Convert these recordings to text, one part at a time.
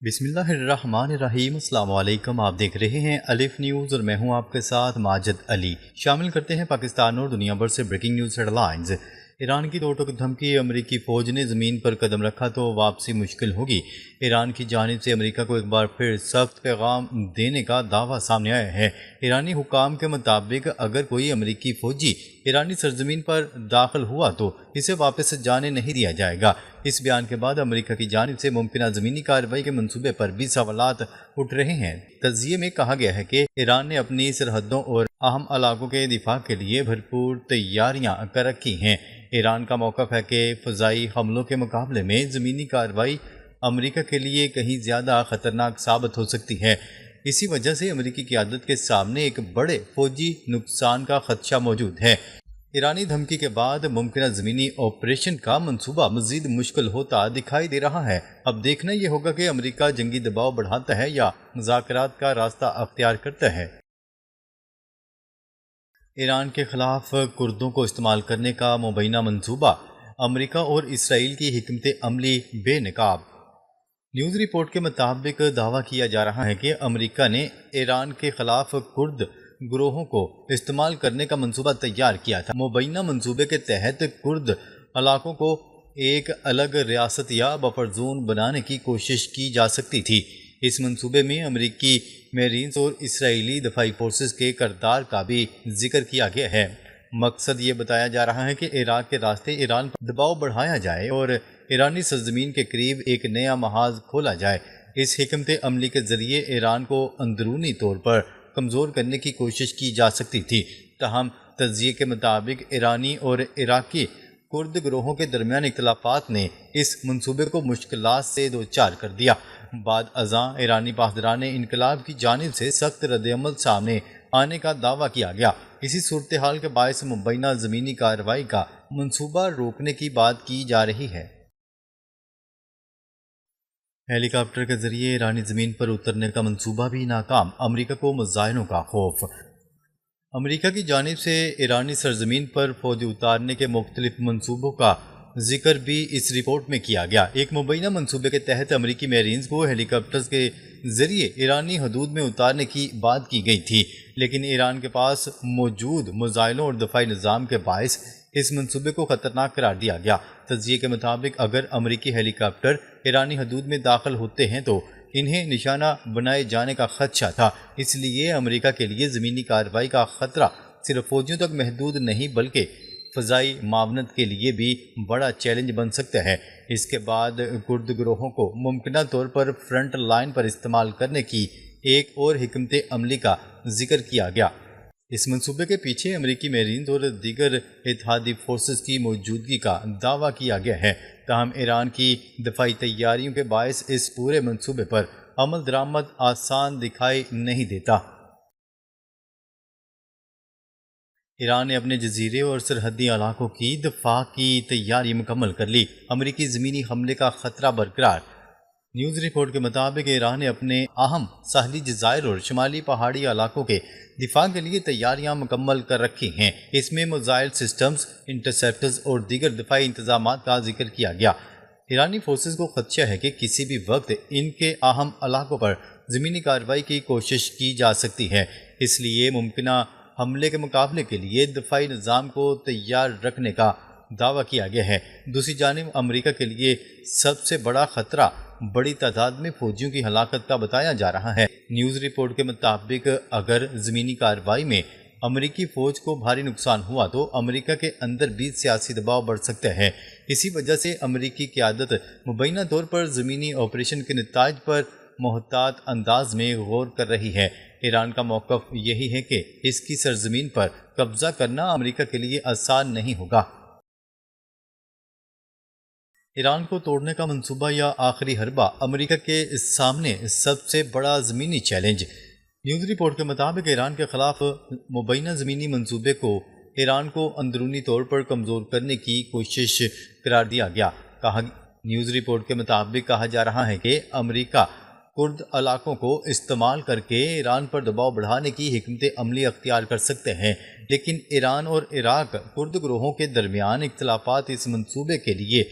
بسم اللہ الرحمن الرحیم۔ السلام علیکم، آپ دیکھ رہے ہیں الف نیوز اور میں ہوں آپ کے ساتھ ماجد علی۔ شامل کرتے ہیں پاکستان اور دنیا بھر سے breaking news headlines. Iran کی دو ٹوک دھمکی، امریکی فوج نے زمین پر قدم رکھا تو واپسی مشکل ہوگی۔ ایران کی جانب سے امریکہ کو ایک بار پھر سخت پیغام دینے کا دعویٰ سامنے آیا ہے۔ ایرانی حکام کے مطابق اگر کوئی امریکی فوجی ایرانی سرزمین پر داخل ہوا تو اسے واپس جانے نہیں دیا جائے گا۔ اس بیان کے بعد امریکہ کی جانب سے ممکنہ زمینی کارروائی کے منصوبے پر بھی سوالات اٹھ رہے ہیں۔ تجزیے میں کہا گیا ہے کہ ایران نے اپنی سرحدوں اور اہم علاقوں کے دفاع کے لیے بھرپور تیاریاں کر رکھی ہیں۔ ایران کا موقف ہے کہ فضائی حملوں کے مقابلے میں زمینی کارروائی امریکہ کے لیے کہیں زیادہ خطرناک ثابت ہو سکتی ہے۔ اسی وجہ سے امریکی قیادت کے سامنے ایک بڑے فوجی نقصان کا خدشہ موجود ہے۔ ایرانی دھمکی کے بعد ممکنہ زمینی آپریشن کا منصوبہ مزید مشکل ہوتا دکھائی دے رہا ہے۔ اب دیکھنا یہ ہوگا کہ امریکہ جنگی دباؤ بڑھاتا ہے یا مذاکرات کا راستہ اختیار کرتا ہے۔ ایران کے خلاف کردوں کو استعمال کرنے کا مبینہ منصوبہ، امریکہ اور اسرائیل کی حکمت عملی بے نقاب۔ نیوز رپورٹ کے مطابق دعویٰ کیا جا رہا ہے کہ امریکہ نے ایران کے خلاف کرد گروہوں کو استعمال کرنے کا منصوبہ تیار کیا تھا۔ مبینہ منصوبے کے تحت کرد علاقوں کو ایک الگ ریاست یا بفر زون بنانے کی کوشش کی جا سکتی تھی۔ اس منصوبے میں امریکی میرینز اور اسرائیلی دفاعی فورسز کے کردار کا بھی ذکر کیا گیا ہے۔ مقصد یہ بتایا جا رہا ہے کہ عراق کے راستے ایران پر دباؤ بڑھایا جائے اور ایرانی سرزمین کے قریب ایک نیا محاذ کھولا جائے۔ اس حکمت عملی کے ذریعے ایران کو اندرونی طور پر کمزور کرنے کی کوشش کی جا سکتی تھی۔ تاہم تجزیے کے مطابق ایرانی اور عراقی کرد گروہوں کے درمیان اختلافات نے اس منصوبے کو مشکلات سے دوچار کر دیا۔ بعد ازاں ایرانی پاسداران انقلاب کی جانب سے سخت ردعمل سامنے آنے کا دعویٰ کیا گیا۔ اسی صورتحال کے باعث مبینہ زمینی کارروائی کا منصوبہ روکنے کی بات کی جا رہی ہے۔ ہیلی کاپٹر کے ذریعے ایرانی زمین پر اترنے کا منصوبہ بھی ناکام، امریکہ کو میزائلوں کا خوف۔ امریکہ کی جانب سے ایرانی سرزمین پر فوج اتارنے کے مختلف منصوبوں کا ذکر بھی اس رپورٹ میں کیا گیا۔ ایک مبینہ منصوبے کے تحت امریکی میرینز کو ہیلی کاپٹرز کے ذریعے ایرانی حدود میں اتارنے کی بات کی گئی تھی، لیکن ایران کے پاس موجود میزائلوں اور دفاعی نظام کے باعث اس منصوبے کو خطرناک قرار دیا گیا۔ تجزیے کے مطابق اگر امریکی ہیلی کاپٹر ایرانی حدود میں داخل ہوتے ہیں تو انہیں نشانہ بنائے جانے کا خدشہ تھا۔ اس لیے امریکہ کے لیے زمینی کارروائی کا خطرہ صرف فوجیوں تک محدود نہیں بلکہ فضائی معاونت کے لیے بھی بڑا چیلنج بن سکتا ہے۔ اس کے بعد کرد گروہوں کو ممکنہ طور پر فرنٹ لائن پر استعمال کرنے کی ایک اور حکمت عملی کا ذکر کیا گیا۔ اس منصوبے کے پیچھے امریکی میرینز اور دیگر اتحادی فورسز کی موجودگی کا دعویٰ کیا گیا ہے۔ تاہم ایران کی دفاعی تیاریوں کے باعث اس پورے منصوبے پر عمل درآمد آسان دکھائی نہیں دیتا۔ ایران نے اپنے جزیرے اور سرحدی علاقوں کی دفاع کی تیاری مکمل کر لی، امریکی زمینی حملے کا خطرہ برقرار۔ نیوز رپورٹ کے مطابق ایران نے اپنے اہم ساحلی جزائر اور شمالی پہاڑی علاقوں کے دفاع کے لیے تیاریاں مکمل کر رکھی ہیں۔ اس میں میزائل سسٹمز، انٹرسیپٹرز اور دیگر دفاعی انتظامات کا ذکر کیا گیا۔ ایرانی فورسز کو خدشہ ہے کہ کسی بھی وقت ان کے اہم علاقوں پر زمینی کارروائی کی کوشش کی جا سکتی ہے، اس لیے ممکنہ حملے کے مقابلے کے لیے دفاعی نظام کو تیار رکھنے کا دعویٰ کیا گیا ہے۔ دوسری جانب امریکہ کے لیے سب سے بڑا خطرہ بڑی تعداد میں فوجیوں کی ہلاکت کا بتایا جا رہا ہے۔ نیوز رپورٹ کے مطابق اگر زمینی کارروائی میں امریکی فوج کو بھاری نقصان ہوا تو امریکہ کے اندر بھی سیاسی دباؤ بڑھ سکتا ہے۔ اسی وجہ سے امریکی قیادت مبینہ طور پر زمینی آپریشن کے نتائج پر محتاط انداز میں غور کر رہی ہے۔ ایران کا موقف یہی ہے کہ اس کی سرزمین پر قبضہ کرنا امریکہ کے لیے آسان نہیں ہوگا۔ ایران کو توڑنے کا منصوبہ یا آخری حربہ، امریکہ کے سامنے سب سے بڑا زمینی چیلنج۔ نیوز رپورٹ کے مطابق ایران کے خلاف مبینہ زمینی منصوبے کو ایران کو اندرونی طور پر کمزور کرنے کی کوشش قرار دیا گیا۔ نیوز رپورٹ کے مطابق کہا جا رہا ہے کہ امریکہ کرد علاقوں کو استعمال کر کے ایران پر دباؤ بڑھانے کی حکمت عملی اختیار کر سکتے ہیں، لیکن ایران اور عراق کرد گروہوں کے درمیان اختلافات اس منصوبے کے لیے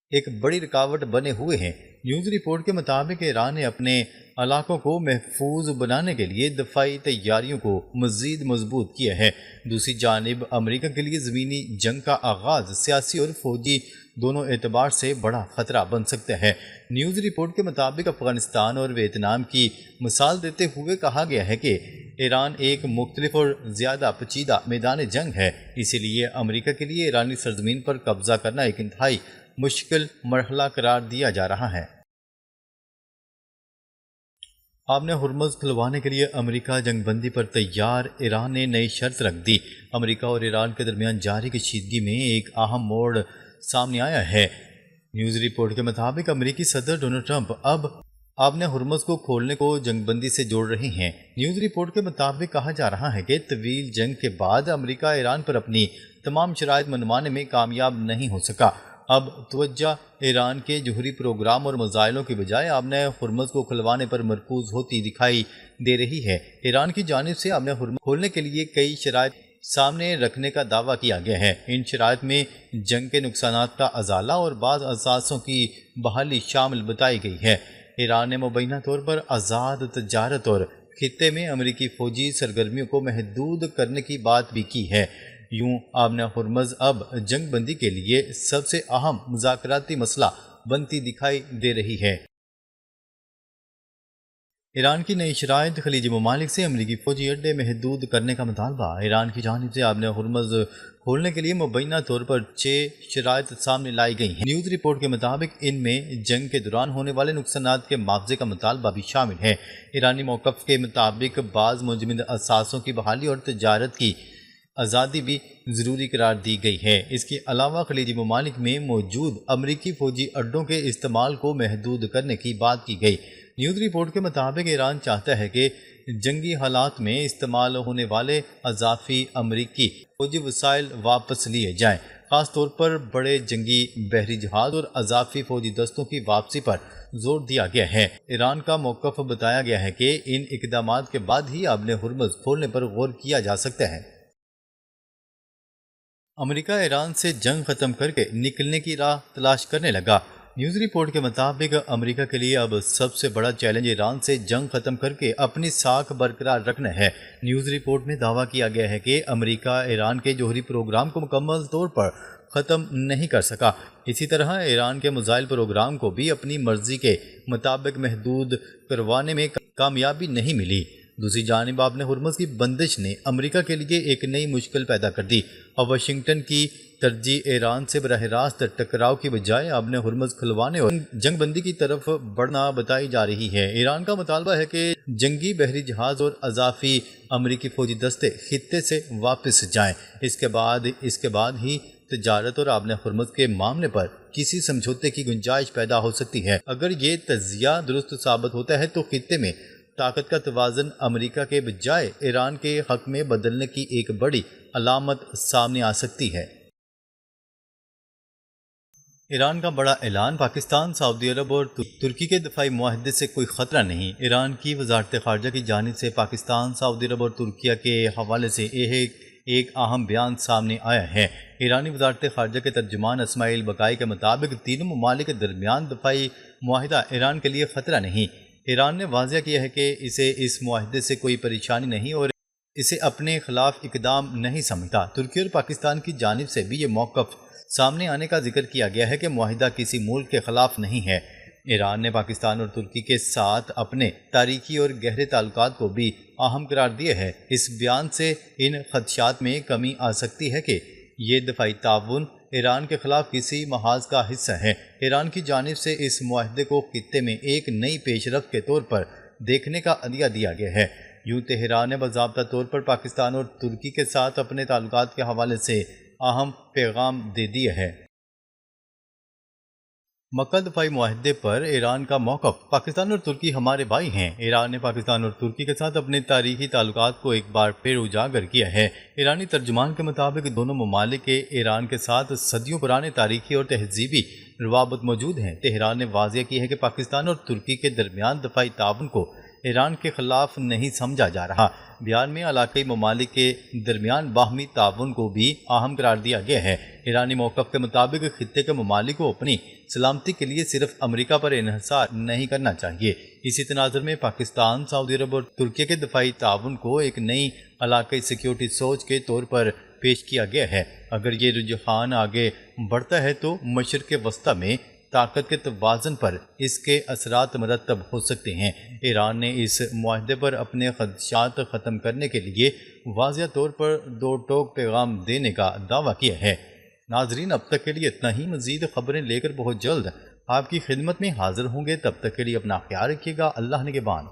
ایک بڑی رکاوٹ بنے ہوئے ہیں۔ نیوز رپورٹ کے مطابق ایران نے اپنے علاقوں کو محفوظ بنانے کے لیے دفاعی تیاریوں کو مزید مضبوط کیا ہے۔ دوسری جانب امریکہ کے لیے زمینی جنگ کا آغاز سیاسی اور فوجی دونوں اعتبار سے بڑا خطرہ بن سکتا ہے۔ نیوز رپورٹ کے مطابق افغانستان اور ویتنام کی مثال دیتے ہوئے کہا گیا ہے کہ ایران ایک مختلف اور زیادہ پیچیدہ میدان جنگ ہے، اسی لیے امریکہ کے لیے ایرانی سرزمین پر قبضہ کرنا ایک انتہائی مشکل مرحلہ قرار دیا جا رہا ہے۔ آپ نے ہرمز کھلوانے کے لیے امریکہ جنگ بندی پر تیار، ایران نے نئی شرط رکھ دی۔ امریکہ اور ایران کے درمیان جاری کشیدگی میں ایک اہم موڑ سامنے آیا ہے۔ نیوز رپورٹ کے مطابق امریکی صدر ڈونلڈ ٹرمپ اب آپ نے ہرمز کو کھولنے کو جنگ بندی سے جوڑ رہے ہیں۔ نیوز رپورٹ کے مطابق کہا جا رہا ہے کہ طویل جنگ کے بعد امریکہ ایران پر اپنی تمام شرائط منوانے میں کامیاب نہیں ہو سکا۔ اب توجہ ایران کے جوہری پروگرام اور میزائلوں کی بجائے آبِ ہرمز کو کھلوانے پر مرکوز ہوتی دکھائی دے رہی ہے۔ ایران کی جانب سے آبِ ہرمز کھولنے کے لیے کئی شرائط سامنے رکھنے کا دعویٰ کیا گیا ہے۔ ان شرائط میں جنگ کے نقصانات کا ازالہ اور بعض اثاثوں کی بحالی شامل بتائی گئی ہے۔ ایران نے مبینہ طور پر آزاد تجارت اور خطے میں امریکی فوجی سرگرمیوں کو محدود کرنے کی بات بھی کی ہے۔ یوں آبِ ہرمز اب جنگ بندی کے لیے سب سے اہم مذاکراتی مسئلہ بنتی دکھائی دے رہی ہے۔ ایران کی نئی شرائط، خلیجی ممالک سے امریکی فوجی اڈے محدود کرنے کا مطالبہ۔ ایران کی جانب سے آبِ ہرمز کھولنے کے لیے مبینہ طور پر 6 شرائط سامنے لائی گئی ہیں۔ نیوز رپورٹ کے مطابق ان میں جنگ کے دوران ہونے والے نقصانات کے معاوضے کا مطالبہ بھی شامل ہے۔ ایرانی موقف کے مطابق بعض منجمد اثاثوں کی بحالی اور تجارت کی آزادی بھی ضروری قرار دی گئی ہے۔ اس کے علاوہ خلیجی ممالک میں موجود امریکی فوجی اڈوں کے استعمال کو محدود کرنے کی بات کی گئی۔ نیوز رپورٹ کے مطابق ایران چاہتا ہے کہ جنگی حالات میں استعمال ہونے والے اضافی امریکی فوجی وسائل واپس لیے جائیں، خاص طور پر بڑے جنگی بحری جہاز اور اضافی فوجی دستوں کی واپسی پر زور دیا گیا ہے۔ ایران کا موقف بتایا گیا ہے کہ ان اقدامات کے بعد ہی آبِ ہرمز کھولنے پر غور کیا جا سکتا ہے۔ امریکہ ایران سے جنگ ختم کر کے نکلنے کی راہ تلاش کرنے لگا۔ نیوز رپورٹ کے مطابق امریکہ کے لیے اب سب سے بڑا چیلنج ایران سے جنگ ختم کر کے اپنی ساکھ برقرار رکھنا ہے۔ نیوز رپورٹ میں دعویٰ کیا گیا ہے کہ امریکہ ایران کے جوہری پروگرام کو مکمل طور پر ختم نہیں کر سکا۔ اسی طرح ایران کے میزائل پروگرام کو بھی اپنی مرضی کے مطابق محدود کروانے میں کامیابی نہیں ملی۔ دوسری جانب آبِ ہرمز کی بندش نے امریکہ کے لیے ایک نئی مشکل پیدا کر دی اور واشنگٹن کی ترجیح ایران سے براہ راست ٹکراؤ کی بجائے آبِ ہرمز کھلوانے اور جنگ بندی کی طرف بڑھنا بتائی جا رہی ہے۔ ایران کا مطالبہ ہے کہ جنگی بحری جہاز اور اضافی امریکی فوجی دستے خطے سے واپس جائیں۔ اس کے بعد ہی تجارت اور آبِ ہرمز کے معاملے پر کسی سمجھوتے کی گنجائش پیدا ہو سکتی ہے۔ اگر یہ تجزیہ درست ثابت ہوتا ہے تو خطے میں طاقت کا توازن امریکہ کے بجائے ایران کے حق میں بدلنے کی ایک بڑی علامت سامنے آ سکتی ہے۔ ایران کا بڑا اعلان، پاکستان، سعودی عرب اور ترکی کے دفاعی معاہدے سے کوئی خطرہ نہیں۔ ایران کی وزارت خارجہ کی جانب سے پاکستان، سعودی عرب اور ترکیہ کے حوالے سے ایک اہم بیان سامنے آیا ہے۔ ایرانی وزارت خارجہ کے ترجمان اسماعیل بقائی کے مطابق تینوں ممالک کے درمیان دفاعی معاہدہ ایران کے لیے خطرہ نہیں۔ ایران نے واضح کیا ہے کہ اسے اس معاہدے سے کوئی پریشانی نہیں اور اسے اپنے خلاف اقدام نہیں سمجھتا۔ ترکی اور پاکستان کی جانب سے بھی یہ موقف سامنے آنے کا ذکر کیا گیا ہے کہ معاہدہ کسی ملک کے خلاف نہیں ہے۔ ایران نے پاکستان اور ترکی کے ساتھ اپنے تاریخی اور گہرے تعلقات کو بھی اہم قرار دیا ہے۔ اس بیان سے ان خدشات میں کمی آ سکتی ہے کہ یہ دفاعی تعاون ایران کے خلاف کسی محاذ کا حصہ ہے۔ ایران کی جانب سے اس معاہدے کو خطے میں ایک نئی پیش رفت کے طور پر دیکھنے کا عطیہ دیا گیا ہے۔ یوں تہران نے باضابطہ طور پر پاکستان اور ترکی کے ساتھ اپنے تعلقات کے حوالے سے اہم پیغام دے دیا ہے۔ مکہ دفاعی معاہدے پر ایران کا موقف، پاکستان اور ترکی ہمارے بھائی ہیں۔ ایران نے پاکستان اور ترکی کے ساتھ اپنے تاریخی تعلقات کو ایک بار پھر اجاگر کیا ہے۔ ایرانی ترجمان کے مطابق دونوں ممالک کے ایران کے ساتھ صدیوں پرانے تاریخی اور تہذیبی روابط موجود ہیں۔ تہران نے واضح کیا ہے کہ پاکستان اور ترکی کے درمیان دفاعی تعاون کو ایران کے خلاف نہیں سمجھا جا رہا۔ بیان میں علاقائی ممالک کے درمیان باہمی تعاون کو بھی اہم قرار دیا گیا ہے۔ ایرانی موقف کے مطابق خطے کے ممالک کو اپنی سلامتی کے لیے صرف امریکہ پر انحصار نہیں کرنا چاہیے۔ اسی تناظر میں پاکستان، سعودی عرب اور ترکی کے دفاعی تعاون کو ایک نئی علاقائی سیکیورٹی سوچ کے طور پر پیش کیا گیا ہے۔ اگر یہ رجحان آگے بڑھتا ہے تو مشرق وسطی میں طاقت کے توازن پر اس کے اثرات مرتب ہو سکتے ہیں۔ ایران نے اس معاہدے پر اپنے خدشات ختم کرنے کے لیے واضح طور پر دو ٹوک پیغام دینے کا دعویٰ کیا ہے۔ ناظرین، اب تک کے لیے اتنا ہی۔ مزید خبریں لے کر بہت جلد آپ کی خدمت میں حاضر ہوں گے۔ تب تک کے لیے اپنا خیال رکھیے گا۔ اللہ نگہبان۔